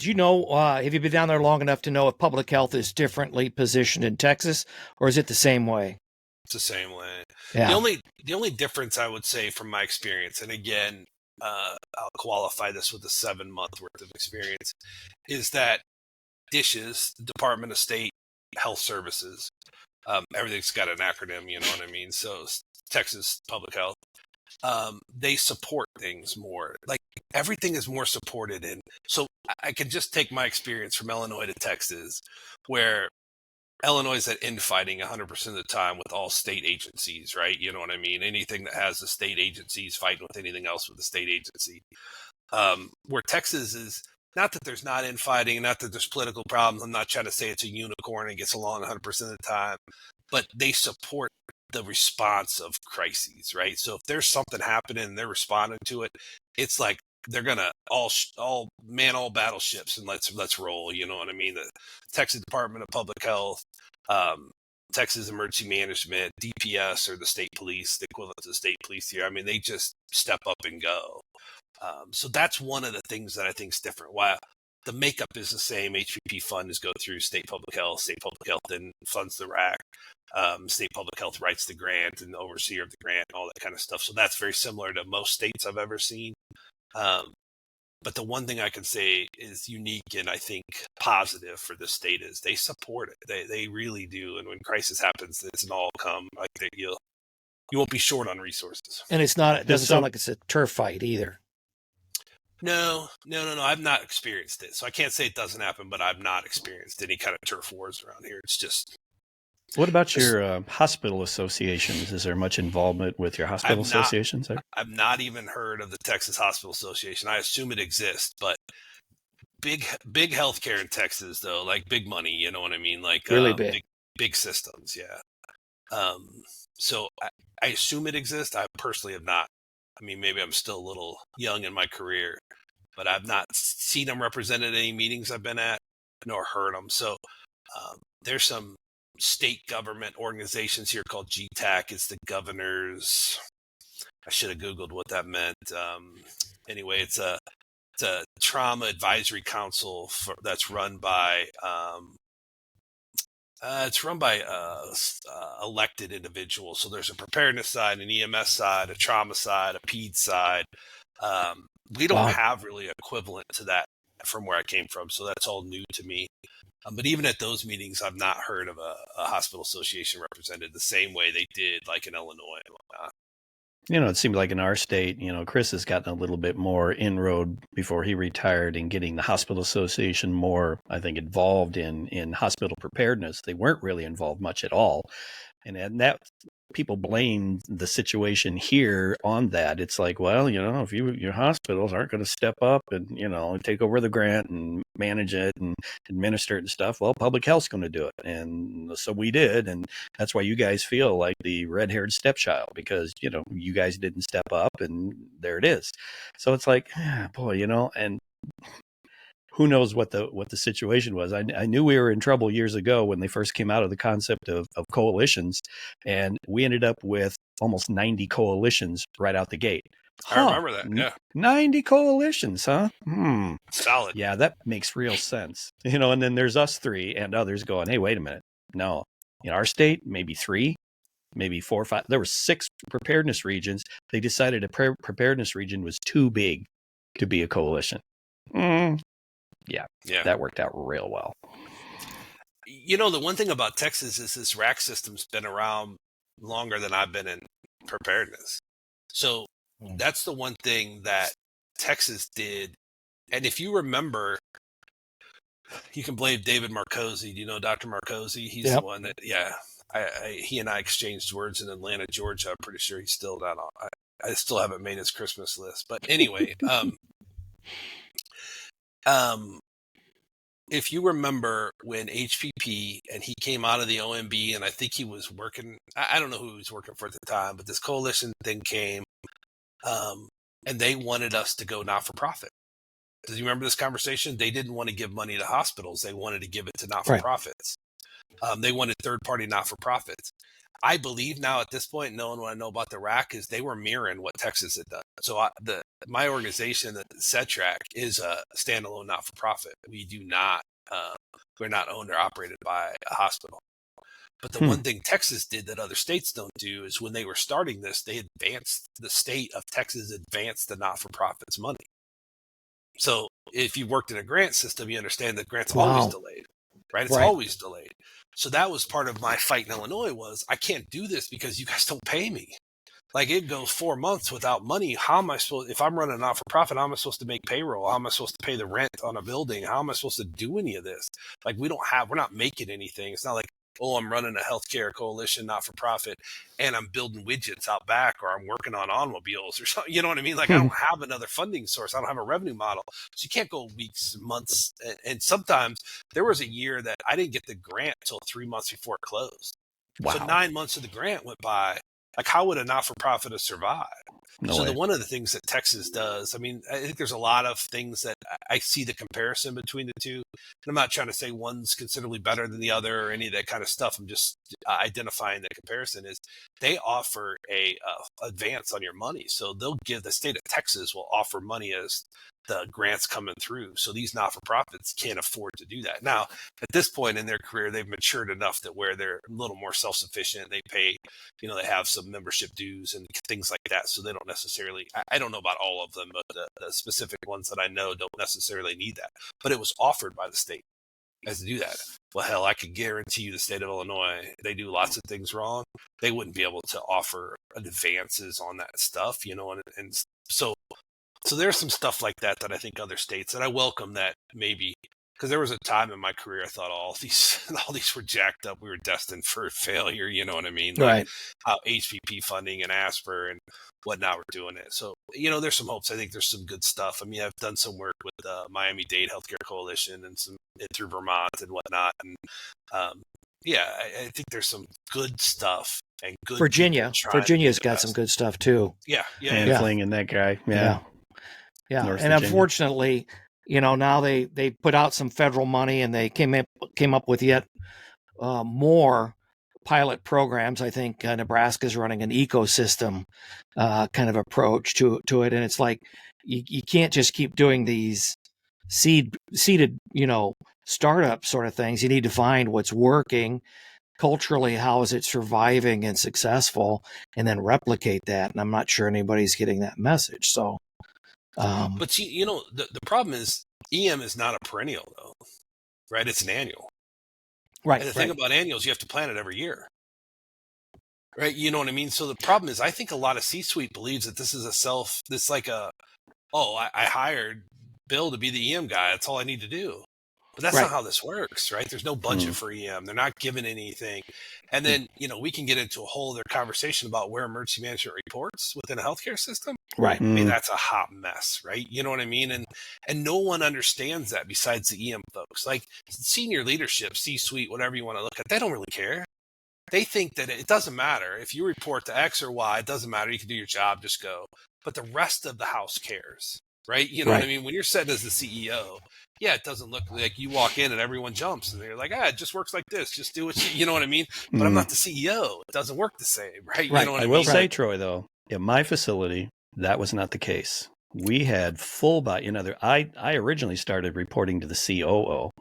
you know, have you been down there long enough to know if public health is differently positioned in Texas, or is it the same way? It's the same way. Yeah. The only difference I would say from my experience, and again, I'll qualify this with a 7-month worth of experience, is that DSHS, Department of State Health Services, everything's got an acronym, you know what I mean? So Texas Public Health, they support things more. Like everything is more supported. And so I can just take my experience from Illinois to Texas, where Illinois is at infighting 100% of the time with all state agencies, right? You know what I mean? Anything that has the state agencies fighting with anything else with the state agency. Where Texas is, not that there's not infighting, not that there's political problems. I'm not trying to say it's a unicorn and gets along 100% of the time, but they support the response of crises, right? So if there's something happening and they're responding to it, it's like they're gonna all man all battleships and let's roll. You know what I mean? The Texas Department of Public Health, Texas Emergency Management, DPS, or the state police, the equivalent to the state police here. I mean, they just step up and go. So that's one of the things that I think is different. While the makeup is the same, HPP funds go through state public health then funds the RAC. State public health writes the grant and the overseer of the grant, all that kind of stuff. So that's very similar to most states I've ever seen. But the one thing I can say is unique and I think positive for this state is they support it. They really do. And when crisis happens, it's an all come. I think you won't be short on resources. And it doesn't sound like it's a turf fight either. No. I've not experienced it. So I can't say it doesn't happen, but I've not experienced any kind of turf wars around here. It's just. What about your hospital associations? Is there much involvement with your hospital associations? I've not even heard of the Texas Hospital Association. I assume it exists, but big healthcare in Texas, though, like big money, you know what I mean? Like really big systems, yeah. So I assume it exists. I personally have not. I mean, maybe I'm still a little young in my career, but I've not seen them represented at any meetings I've been at, nor heard them. So there's some state government organizations here called GTAC. It's the governor's. I should have Googled what that meant. Anyway, it's a trauma advisory council that's run by elected individuals. So there's a preparedness side, an EMS side, a trauma side, a PED side. We don't have really equivalent to that from where I came from. So that's all new to me. But even at those meetings, I've not heard of a hospital association represented the same way they did like in Illinois and whatnot. It seemed like in our state, Chris has gotten a little bit more inroad before he retired in getting the hospital association more, I think, involved in hospital preparedness. They weren't really involved much at all. And that people blame the situation here on that. It's like, well, if your hospitals aren't going to step up and, take over the grant and manage it and administer it and stuff, well, public health's going to do it. And so we did. And that's why you guys feel like the red-haired stepchild, because, you guys didn't step up, and there it is. So it's like, boy, and who knows what the situation was. I knew we were in trouble years ago when they first came out of the concept of coalitions, and we ended up with almost 90 coalitions right out the gate. I remember that, yeah. 90 coalitions, huh? Solid. Yeah, that makes real sense. And then there's us three and others going, hey, wait a minute. No, in our state, maybe 3, maybe 4 or 5. There were 6 preparedness regions. They decided a preparedness region was too big to be a coalition. Yeah, that worked out real well. The one thing about Texas is this rack system's been around longer than I've been in preparedness. So that's the one thing that Texas did. And if you remember, you can blame David Marcosi. Do you know Dr. Marcosi? He's the one that, he and I exchanged words in Atlanta, Georgia. I'm pretty sure he's still not on. I still haven't made his Christmas list. But anyway, if you remember when HPP and he came out of the OMB, and I think he was working, I don't know who he was working for at the time, but this coalition thing came, and they wanted us to go not-for-profit. Do you remember this conversation? They didn't want to give money to hospitals. They wanted to give it to not-for-profits. Right. They wanted third-party not-for-profits. I believe now at this point, knowing what I know about the RAC, is they were mirroring what Texas had done. So my organization, the SETRAC, is a standalone not-for-profit. We do not, we're not owned or operated by a hospital. But the one thing Texas did that other states don't do is when they were starting this, the state of Texas advanced the not-for-profits money. So if you worked in a grant system, you understand that grants always delayed, right? It's always delayed. So that was part of my fight in Illinois was I can't do this because you guys don't pay me. Like it goes 4 months without money. How am I supposed, if I'm running a not-for-profit, how am I supposed to make payroll? How am I supposed to pay the rent on a building? How am I supposed to do any of this? Like we're not making anything. It's not like, oh, I'm running a healthcare coalition, not-for-profit, and I'm building widgets out back, or I'm working on automobiles or something. You know what I mean? Like I don't have another funding source. I don't have a revenue model. So you can't go weeks, months. And sometimes there was a year that I didn't get the grant till 3 months before it closed. Wow. So 9 months of the grant went by. Like how would a not-for-profit have survived? One of the things that Texas does, I mean, I think there's a lot of things that I see the comparison between the two. And I'm not trying to say one's considerably better than the other or any of that kind of stuff. I'm just identifying the comparison is they offer a advance on your money. So they'll give, the state of Texas will offer money as the grants coming through. So these not-for-profits can't afford to do that. Now, at this point in their career, they've matured enough that where they're a little more self-sufficient. They pay, they have some membership dues and things like that. So they don't necessarily, I don't know about all of them, but the specific ones that I know don't necessarily need that. But it was offered by the state as to do that. Well, hell, I could guarantee you the state of Illinois, they do lots of things wrong. They wouldn't be able to offer advances on that stuff, and so there's some stuff like that I think other states, and I welcome that maybe, because there was a time in my career I thought all these were jacked up. We were destined for failure. You know what I mean? Right. Like how HPP funding and ASPR and whatnot were doing it. So, there's some hopes. I think there's some good stuff. I mean, I've done some work with Miami-Dade Healthcare Coalition and some through Vermont and whatnot. And I think there's some good stuff and good. Virginia's got some good stuff too. Yeah. Fling in that guy. Yeah. And Virginia. Unfortunately, now they put out some federal money and they came up with yet more pilot programs. I think Nebraska's running an ecosystem kind of approach to it. And it's like, you can't just keep doing these seeded, startup sort of things. You need to find what's working culturally. How is it surviving and successful, and then replicate that. And I'm not sure anybody's getting that message. So, but the problem is EM is not a perennial though, right? It's an annual. Right. And the thing about annuals, you have to plan it every year. Right. You know what I mean? So the problem is, I think a lot of C-suite believes that this is I hired Bill to be the EM guy. That's all I need to do. But that's not how this works, right? There's no budget for EM. They're not given anything. And then, we can get into a whole other conversation about where emergency management reports within a healthcare system. Right. I mean, that's a hot mess, right? You know what I mean? And no one understands that besides the EM folks. Like senior leadership, C-suite, whatever you want to look at, they don't really care. They think that it doesn't matter. If you report to X or Y, it doesn't matter. You can do your job, just go. But the rest of the house cares, right? You know what I mean? When you're sitting as the CEO, it doesn't look like you walk in and everyone jumps and they're like, it just works like this. Just do what you know what I mean? But I'm not the CEO. It doesn't work the same, right? You know what I mean? will say, Troy, though, in my facility, that was not the case. We had full I originally started reporting to the COO.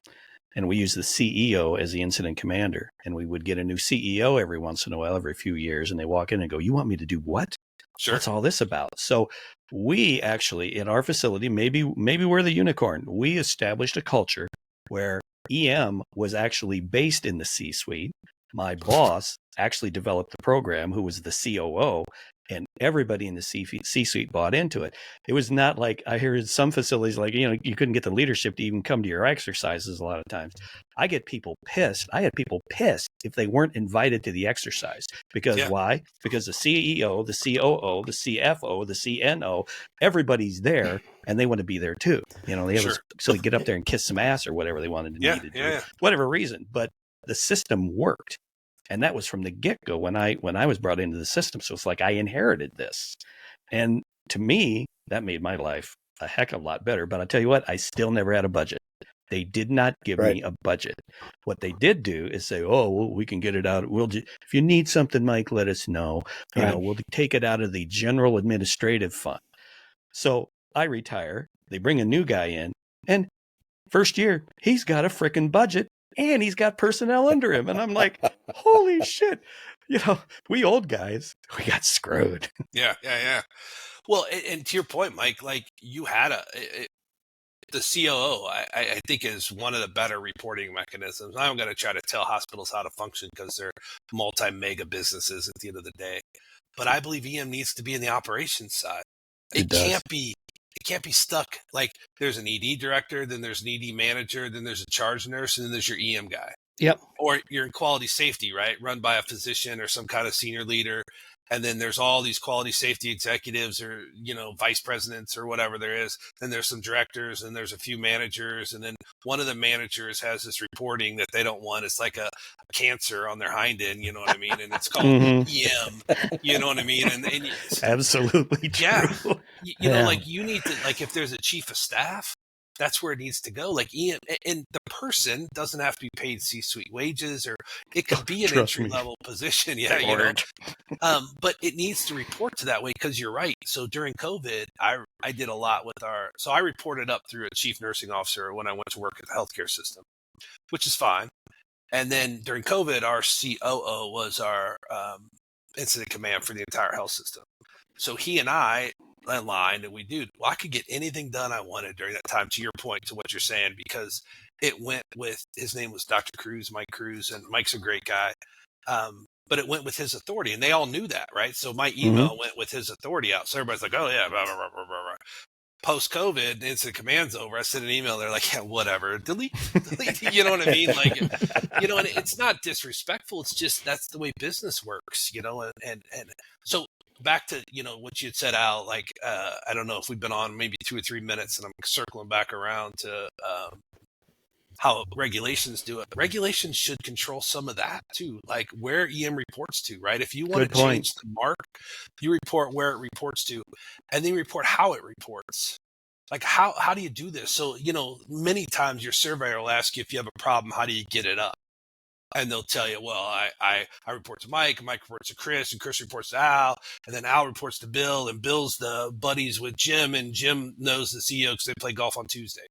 And we used the CEO as the incident commander. And we would get a new CEO every once in a while, every few years. And they walk in and go, you want me to do what? Sure. What's all this about? So we actually, in our facility, maybe we're the unicorn. We established a culture where EM was actually based in the C-suite. My boss actually developed the program, who was the COO, and everybody in the C-suite bought into it. It was not like I hear some facilities like, you couldn't get the leadership to even come to your exercises a lot of times. I get people pissed. I had people pissed if they weren't invited to the exercise. Because why? Because the CEO, the COO, the CFO, the CNO, everybody's there and they want to be there too. So they get up there and kiss some ass or whatever they wanted to do, whatever reason. But the system worked. And that was from the get-go when I was brought into the system. So it's like I inherited this. And to me, that made my life a heck of a lot better. But I'll tell you what, I still never had a budget. They did not give me a budget. What they did do is say, we can get it out. If you need something, Mike, let us know. We'll take it out of the general administrative fund. So I retire. They bring a new guy in. And first year, he's got a freaking budget. And he's got personnel under him. And I'm like, holy shit. We old guys, we got screwed. Yeah. Well, and to your point, Mike, like you had the COO, I think is one of the better reporting mechanisms. I'm going to try to tell hospitals how to function because they're multi-mega businesses at the end of the day. But I believe EM needs to be in the operations side. It can't be stuck like there's an ED director, then there's an ED manager, then there's a charge nurse, and then there's your EM guy. Yep. Or you're in quality safety, right? Run by a physician or some kind of senior leader. And then there's all these quality safety executives or, vice presidents or whatever there is. Then there's some directors and there's a few managers. And then one of the managers has this reporting that they don't want. It's like a cancer on their hind end, you know what I mean? And it's called EM, you know what I mean? And absolutely true. Yeah. Like you need to, like if there's a chief of staff, that's where it needs to go. Like EM, and the person doesn't have to be paid C-suite wages, or it could be an entry level position. Yeah, but it needs to report to that way because you're right. So during COVID, I did a lot with so I reported up through a chief nursing officer when I went to work at the healthcare system, which is fine. And then during COVID, our COO was our incident command for the entire health system. So he and I aligned and I could get anything done I wanted during that time, to your point, to what you're saying, because it went with, his name was Dr. Cruz, Mike Cruz, and Mike's a great guy. But it went with his authority and they all knew that, right? So my email went with his authority out. So everybody's like, oh yeah, blah, blah, blah, blah, blah. Post-COVID, incident command's over. I sent an email. They're like, yeah, whatever. Delete. You know what I mean? Like, and it's not disrespectful. It's just, that's the way business works, and so back to, what you had said, Al, like, I don't know if we've been on maybe 2 or 3 minutes and I'm circling back around to how regulations do it. Regulations should control some of that too, like where EM reports to, right? If you want to change the mark, you report where it reports to, and then you report how it reports. Like how do you do this? So, many times your surveyor will ask you if you have a problem, how do you get it up? And they'll tell you, well, I report to Mike, and Mike reports to Chris, and Chris reports to Al, and then Al reports to Bill, and Bill's the buddies with Jim, and Jim knows the CEO because they play golf on Tuesdays.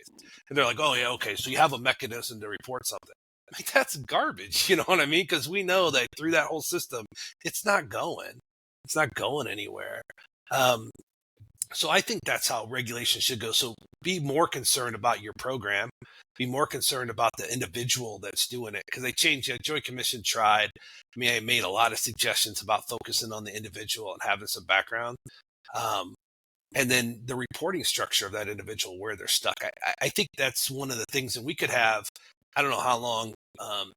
And they're like, oh, yeah, okay, so you have a mechanism to report something. Like, that's garbage, you know what I mean? Because we know that through that whole system, it's not going anywhere. So I think that's how regulation should go. So be more concerned about your program, be more concerned about the individual that's doing it. Because they changed it. Joint Commission tried. I mean, I made a lot of suggestions about focusing on the individual and having some background. And then the reporting structure of that individual, where they're stuck. I think that's one of the things, and we could have, I don't know how long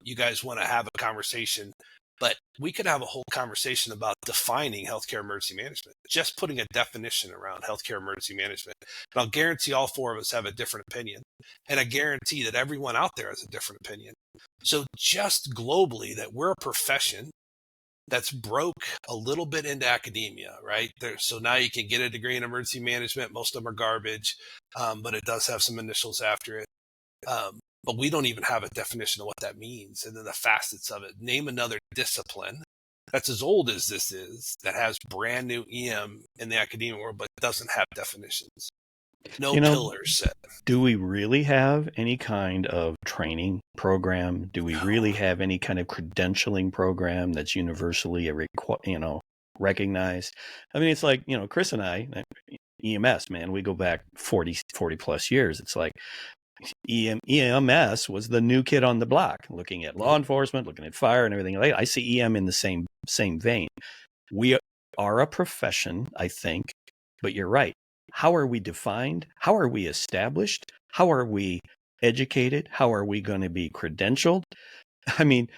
you guys want to have a conversation, but we could have a whole conversation about defining healthcare emergency management, just putting a definition around healthcare emergency management. And I'll guarantee all four of us have a different opinion. And I guarantee that everyone out there has a different opinion. So just globally, that we're a profession that's broke a little bit into academia, right? So now you can get a degree in emergency management. Most of them are garbage, but it does have some initials after it. But we don't even have a definition of what that means. And then the facets of it. Name another discipline that's as old as this is, that has brand new EM in the academic world, but doesn't have definitions. No pillars set. Do we really have any kind of training program? Do we really have any kind of credentialing program that's universally recognized? I mean, it's like, Chris and I, EMS, man, we go back 40 plus years. It's like EMS was the new kid on the block, looking at law enforcement, looking at fire and everything. I see EM in the same vein. We are a profession, I think, but you're right. How are we defined? How are we established? How are we educated? How are we going to be credentialed? I mean,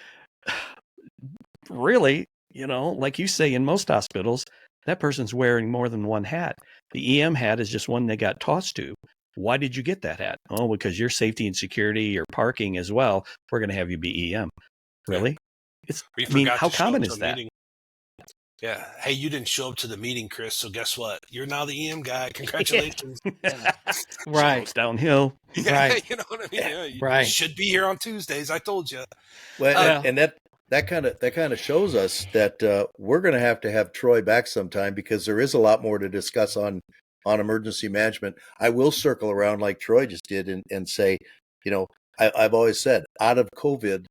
really, like you say, in most hospitals, that person's wearing more than one hat. The EM hat is just one they got tossed to. Why did you get that hat? Oh, because your safety and security, your parking as well. We're going to have you be EM. Really? How common is that? Yeah. Hey, you didn't show up to the meeting, Chris. So guess what? You're now the EM guy. Congratulations. Right. It's downhill. Yeah, right. You know what I mean? Yeah, you right. should be here on Tuesdays. I told you. Well, and that kind of shows us that we're going to have Troy back sometime, because there is a lot more to discuss on emergency management. I will circle around like Troy just did and say, I've always said, out of COVID,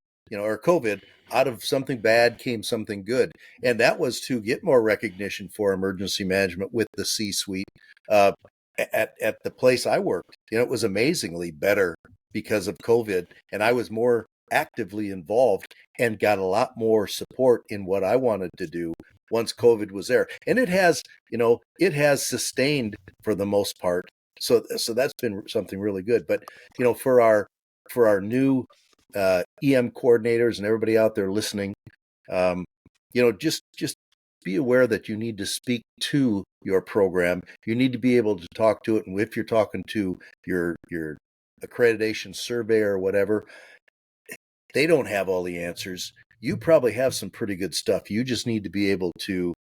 out of something bad came something good. And that was to get more recognition for emergency management with the C-suite. At the place I worked, it was amazingly better because of COVID. And I was more actively involved and got a lot more support in what I wanted to do once COVID was there. And it has sustained for the most part. So that's been something really good. But, for our new EM coordinators and everybody out there listening, just be aware that you need to speak to your program. You need to be able to talk to it. And if you're talking to your accreditation surveyor or whatever, they don't have all the answers. You probably have some pretty good stuff. You just need to be able to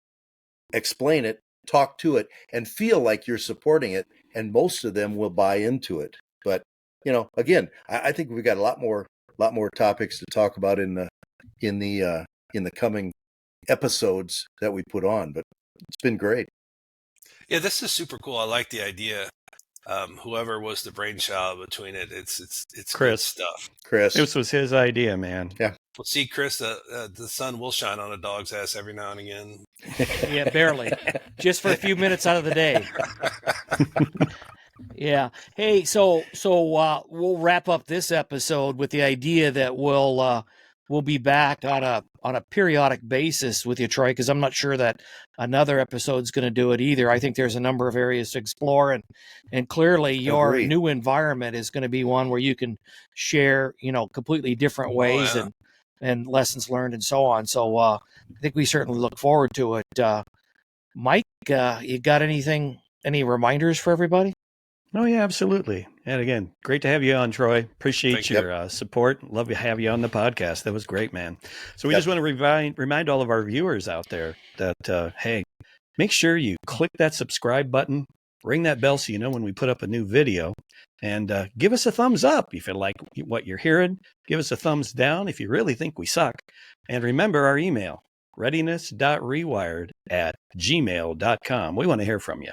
explain it, talk to it, and feel like you're supporting it. And most of them will buy into it. But, again, I think we've got a lot more topics to talk about in the coming episodes that we put on. But it's been great. Yeah, this is super cool. I like the idea. Whoever was the brainchild between it, it's Chris stuff. Chris, this was his idea, man. Yeah. Well, see, Chris, the sun will shine on a dog's ass every now and again. Yeah, barely. Just for a few minutes out of the day. Yeah. Hey, so we'll wrap up this episode with the idea that we'll be back on a periodic basis with you, Troy, because I'm not sure that another episode's going to do it either. I think there's a number of areas to explore, and clearly your new environment is going to be one where you can share, completely different ways and lessons learned and so on. So I think we certainly look forward to it. Mike, you got any reminders for everybody? Oh, yeah, absolutely. And again, great to have you on, Troy. Appreciate your support. Love to have you on the podcast. That was great, man. So we just want to remind all of our viewers out there that, hey, make sure you click that subscribe button, ring that bell so you know when we put up a new video, and give us a thumbs up if you like what you're hearing. Give us a thumbs down if you really think we suck. And remember our email, readiness.rewired@gmail.com. We want to hear from you.